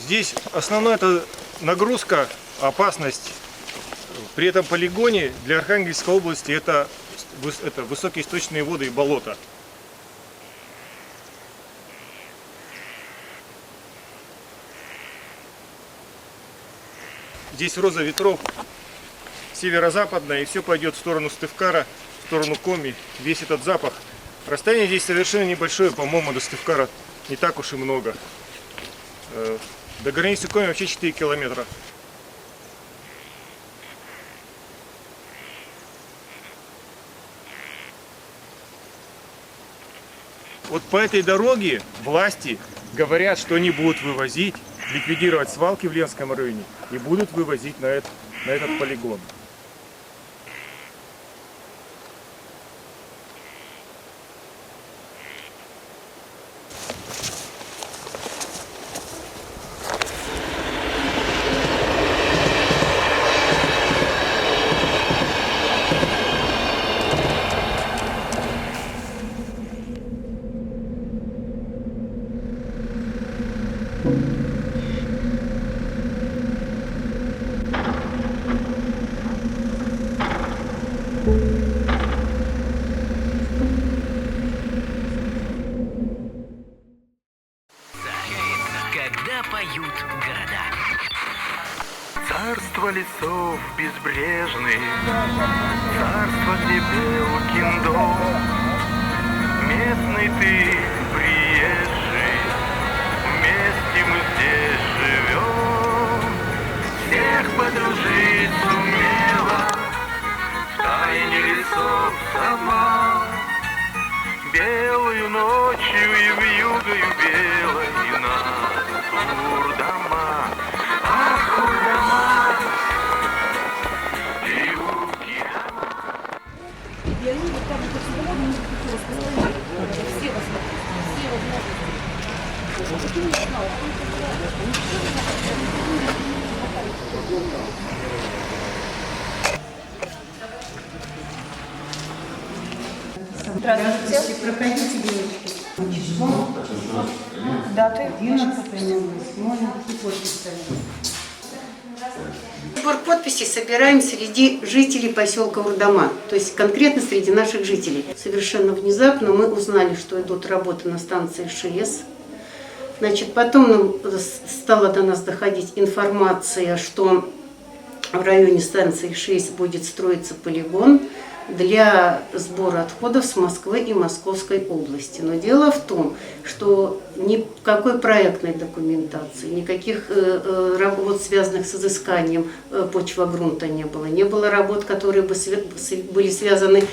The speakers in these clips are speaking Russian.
Здесь основная это нагрузка, опасность. При этом полигоне для Архангельской области это высокие источные воды и болота. Здесь роза ветров северо-западная, и все пойдет в сторону Стывкара, в сторону Коми, весь этот запах. Расстояние здесь совершенно небольшое, по-моему, до Стывкара не так уж и много. До границы Коми вообще 4 километра. Вот по этой дороге власти говорят, что они будут вывозить, ликвидировать свалки в Ленском районе и будут вывозить на этот полигон. Когда поют города. Царство лесов безбрежных, царство, где Белкин дом. Местный ты приезжий, вместе мы здесь живем. Всех подружить сумела, в тайне лесов сама. Белую ночью и вьюгою белой нас урдама, ах, урдама, и урдама. Здравствуйте. Проходите, девочки. Даты. 11.08. И подпись ставим. Сбор подписей собираем среди жителей поселка Урдама, то есть конкретно среди наших жителей. Совершенно внезапно мы узнали, что идут работы на станции ШИЭС. Значит, потом стала до нас доходить информация, что в районе станции ШИЭС будет строиться полигон для сбора отходов с Москвы и Московской области. Но дело в том, что никакой проектной документации, никаких работ, связанных с изысканием почвогрунта не было. Не было работ, которые бы были связаны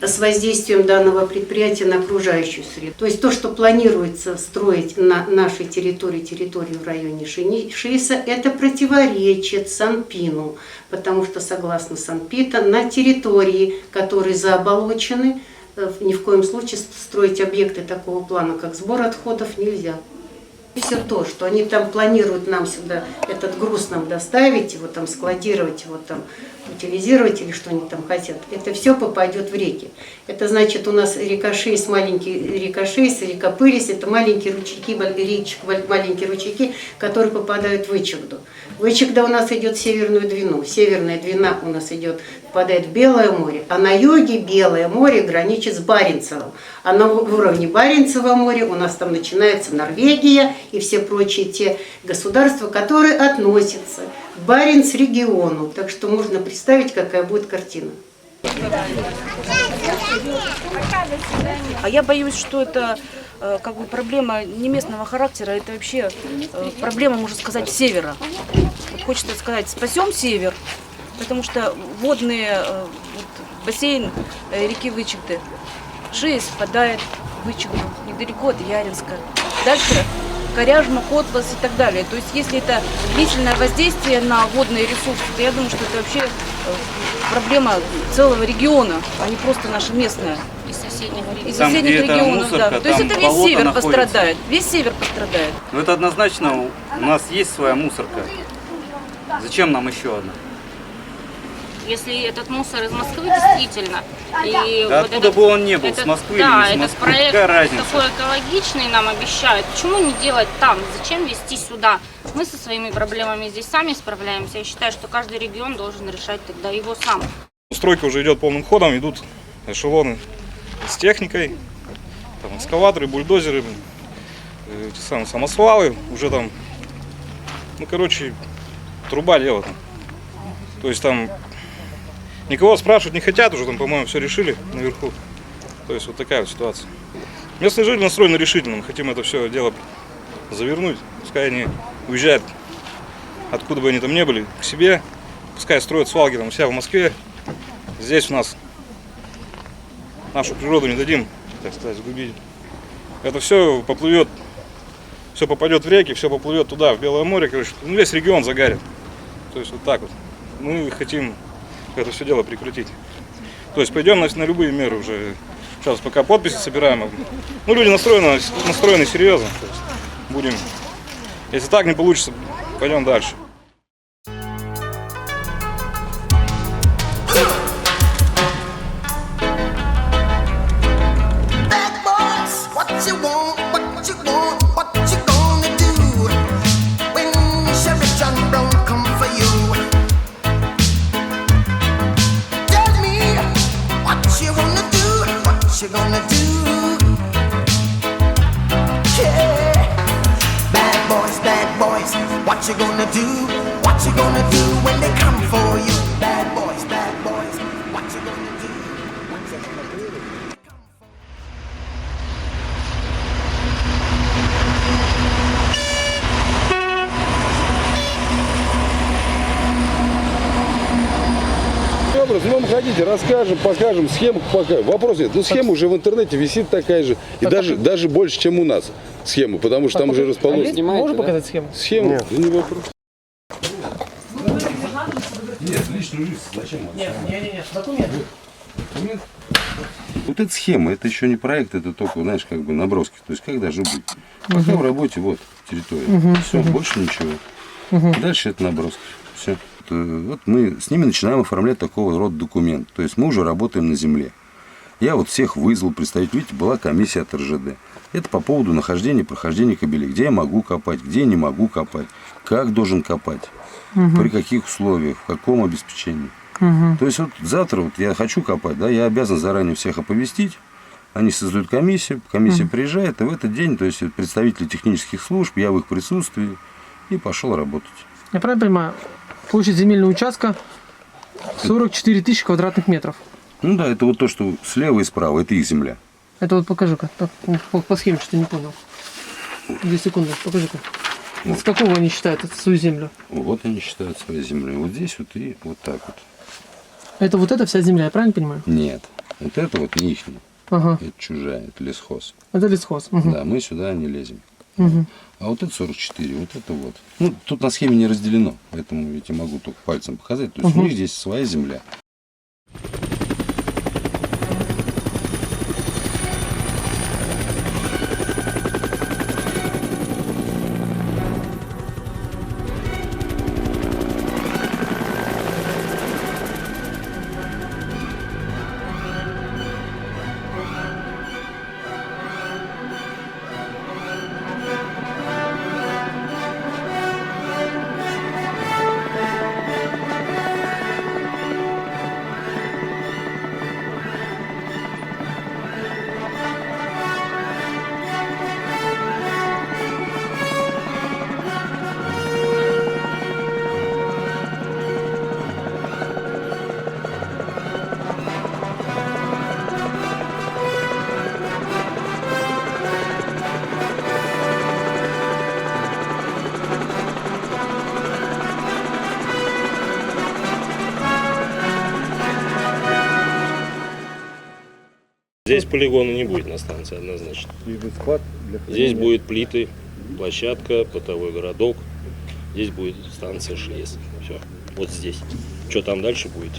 с воздействием данного предприятия на окружающую среду. То есть то, что планируется строить на нашей территории в районе ШИЭСа, это противоречит Санпину, потому что согласно Санпита на территории, которые заоболочены, ни в коем случае строить объекты такого плана, как сбор отходов, нельзя. И все то, что они там планируют нам сюда этот груз нам доставить, его там складировать, его там утилизировать или что они там хотят, это все попадет в реки. Это значит, у нас река Шиес, маленькие река Шиес, река Пырис, это маленькие ручейки, маленькие ручейки, которые попадают в Вычегду. Вычегда у нас идет в Северную Двину. Северная Двина у нас впадает в Белое море, а на юге Белое море граничит с Баренцевым. А на уровне Баренцева моря у нас там начинается Норвегия и все прочие те государства, которые относятся к Баренц-региону. Так что можно представить, какая будет картина. А я боюсь, что это как бы проблема не местного характера, это вообще проблема, можно сказать, севера. Вот хочется сказать, спасем север, потому что водные бассейн реки Вычегды, ШИЭС впадает в Вычегду, недалеко от Яринска. Дальше Коряжма, Котлас и так далее. То есть если это длительное воздействие на водные ресурсы, то я думаю, что это вообще проблема целого региона, а не просто наша местная. Из соседних регионов, мусорка, да. То есть это весь север пострадает. Весь север пострадает. Но это однозначно, у нас есть своя мусорка. Зачем нам еще одна? если этот мусор из Москвы действительно. И Да вот откуда этот- бы он ни был, этот- с Москвы да, или не с этот Москвы, проект какая разница? такой экологичный нам обещают. Почему не делать там? Зачем везти сюда? Мы со своими проблемами здесь сами справляемся. Я считаю, что каждый регион должен решать тогда его сам. Стройка уже идет полным ходом, идут эшелоны с техникой, там экскаваторы, бульдозеры, эти самые самосвалы, уже там, ну короче, труба дело там. То есть там никого спрашивать не хотят, уже там, по-моему, все решили наверху. То есть вот такая вот ситуация. Местные жители настроены решительно, мы хотим это все дело завернуть, пускай они уезжают, откуда бы они там ни были, к себе, пускай строят свалки там у себя в Москве. Здесь у нас нашу природу не дадим, так сказать, сгубить. Это все поплывет, все попадет в реки, все поплывет туда, в Белое море, короче, ну, весь регион загарит. То есть вот так вот. Мы хотим это все дело прекратить. То есть пойдем на любые меры уже. Сейчас пока подписи собираем. Ну, люди настроены серьезно. То есть будем, если так не получится, пойдем дальше. What you want, what you want, what you gonna do when Sheriff John Brown come for you? Tell me what you wanna do, what you gonna do? Yeah, bad boys, what you gonna do? What you gonna do when they come for you? Bad boys, what you gonna do? What you gonna do? Образ, мы вам хотите, расскажем, покажем, схему покажем. Вопрос нет. Ну, схема уже в интернете висит такая же. И даже больше, чем у нас схема, потому что там уже расположено. Можно показать схему? Схему? Нет. Не вопрос. Нет, личную жизнь зачем? Нет, документы. Вот эта схема, это еще не проект, это только, знаешь, как бы наброски. То есть как должно быть. Пока в работе, вот, территория. Все, больше ничего. Дальше это наброски. Все. Вот мы с ними начинаем оформлять такого рода документ. То есть мы уже работаем на земле. Я вот всех вызвал представить. Видите, была комиссия от РЖД. Это по поводу нахождения и прохождения кабелей. Где я могу копать, где не могу копать. Как должен копать. При каких условиях, в каком обеспечении. То есть вот завтра вот я хочу копать, да, я обязан заранее всех оповестить. Они создают комиссию, комиссия приезжает, и в этот день, то есть представители технических служб, я в их присутствии, и пошел работать. Я правильно понимаю, площадь земельного участка 44 тысячи квадратных метров. Ну да, это вот то, что слева и справа, это их земля. Это вот покажи-ка, по схеме, что не понял. 2 секунды, покажи-ка. Вот. С какого они считают это свою землю? Вот они считают своей землей. Вот здесь вот и вот так вот. Это вот эта вся земля, я правильно понимаю? Нет, вот это вот не ихняя. Ага. Это чужая, это лесхоз. Это лесхоз. Угу. Да, мы сюда не лезем. Угу. А вот это 44, вот это вот. Ну, тут на схеме не разделено, поэтому я тебе могу только пальцем показать. То есть у них здесь своя земля. Здесь полигона не будет на станции однозначно. Здесь будет плиты, площадка, бытовой городок. Здесь будет станция ШС. Все. Вот здесь. Что там дальше будет?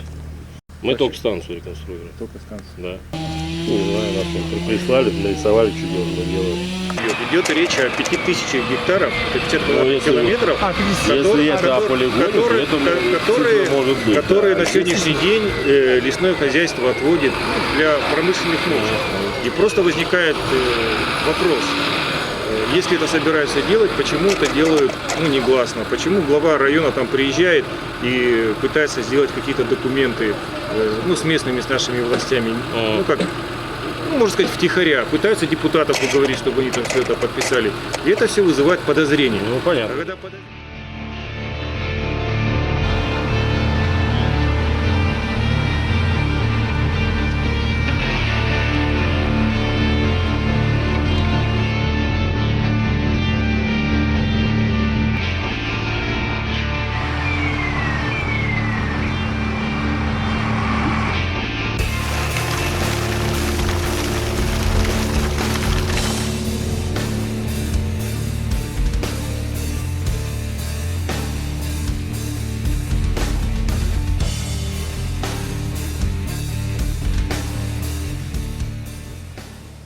Мы только станцию реконструируем. Только станция. Да. Не знаю, нас там прислали, нарисовали, что делать, мы делаем. Идет речь о 5000 гектаров, это 50 если километров, Если это о полигоне, то это цифра может быть. которые на сегодняшний день лесное хозяйство отводит для промышленных нужд. И просто возникает вопрос, если это собираются делать, почему это делают негласно? Почему глава района там приезжает и пытается сделать какие-то документы с местными, с нашими властями, можно сказать, втихаря, пытаются депутатов уговорить, чтобы они там все это подписали. И это все вызывает подозрения. Ну, понятно. А когда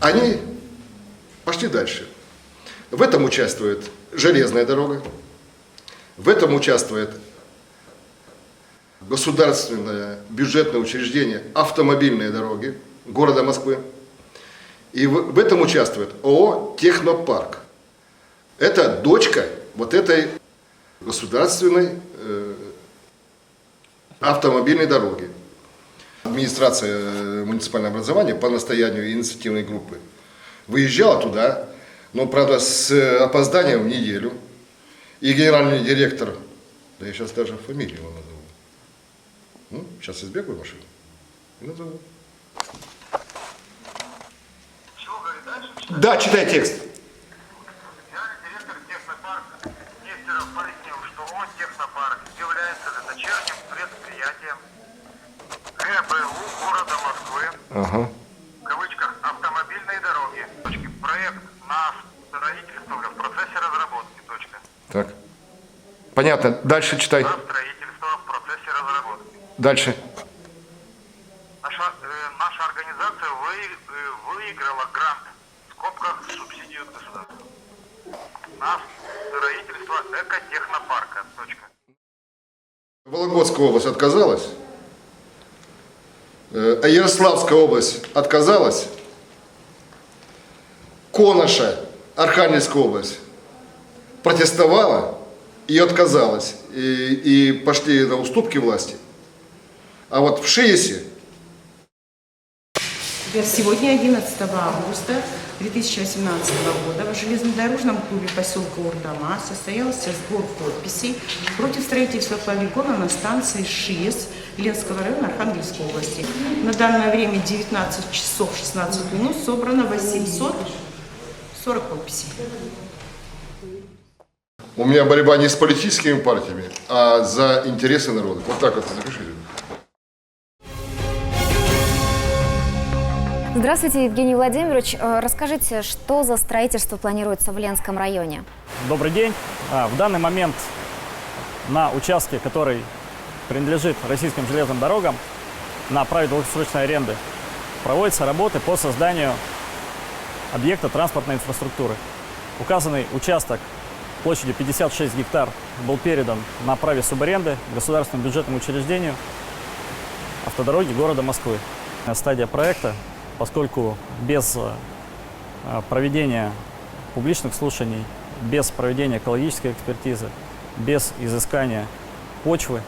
Они пошли дальше. В этом участвует железная дорога, в этом участвует государственное бюджетное учреждение автомобильные дороги города Москвы. И в этом участвует ООО «Технопарк». Это дочка вот этой государственной автомобильной дороги. Администрация муниципального образования по настоянию инициативной группы выезжала туда, но, правда, с опозданием в неделю. И генеральный директор, да я сейчас даже фамилию его назову. Сейчас избегаю машину и назову. Да, читай текст. Генеральный директор технопарка Нестеров пояснил, что ООО «Технопарк» является дочерним предприятием ГБУ города Москвы, в кавычках, автомобильные дороги, проект на строительство в процессе разработки, точка. Так. Понятно. Дальше читай. На строительство в процессе разработки. Дальше. Наша организация выиграла грант, в скобках субсидию от государства, на строительство экотехнопарка, точка. Вологодская область отказалась, а Ярославская область отказалась, Коноша, Архангельская область протестовала и отказалась, и пошли на уступки власти. А вот в ШИЭСе сегодня, 11 августа 2018 года, в железнодорожном клубе поселка Урдама состоялся сбор подписей против строительства полигона на станции ШИЭС Ленского района Архангельской области. На данное время 19 часов 16 минут собрано 840 подписей. у меня борьба не с политическими партиями, а за интересы народа. Вот так вот запишите. Здравствуйте, Евгений Владимирович. Расскажите, что за строительство планируется в Ленском районе? Добрый день. В данный момент на участке, который принадлежит российским железным дорогам, на праве долгосрочной аренды, проводятся работы по созданию объекта транспортной инфраструктуры. Указанный участок площадью 56 гектар был передан на праве субаренды государственному бюджетному учреждению «Автодороги города Москвы». Стадия проекта, поскольку без проведения публичных слушаний, без проведения экологической экспертизы, без изыскания почвы,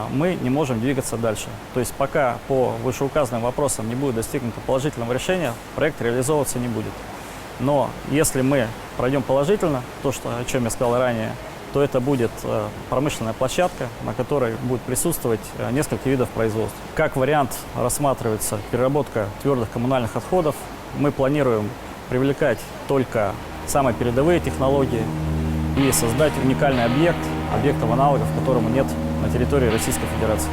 мы не можем двигаться дальше. То есть пока по вышеуказанным вопросам не будет достигнуто положительного решения, проект реализовываться не будет. Но если мы пройдем положительно, то, о чем я сказал ранее, то это будет промышленная площадка, на которой будет присутствовать несколько видов производств. Как вариант рассматривается переработка твердых коммунальных отходов. Мы планируем привлекать только самые передовые технологии и создать уникальный объект, объектов аналогов, которому нет на территории Российской Федерации.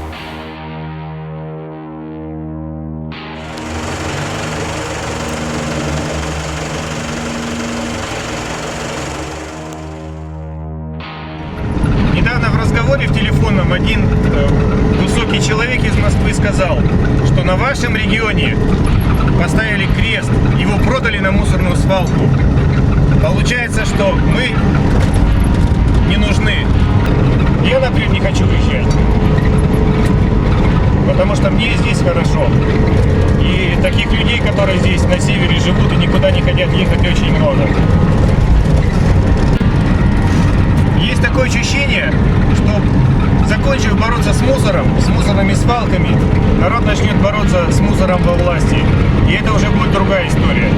Недавно в разговоре в телефонном один высокий Мне человек из Москвы сказал, что на вашем регионе поставили крест, его продали на мусорную свалку. Получается, что мы не нужны. Я, например, не хочу уезжать, потому что мне здесь хорошо. И таких людей, которые здесь на севере живут и никуда не хотят ехать, очень много. Есть такое ощущение, что, закончив бороться с мусором, с мусорными свалками, народ начнет бороться с мусором во власти. И это уже будет другая история.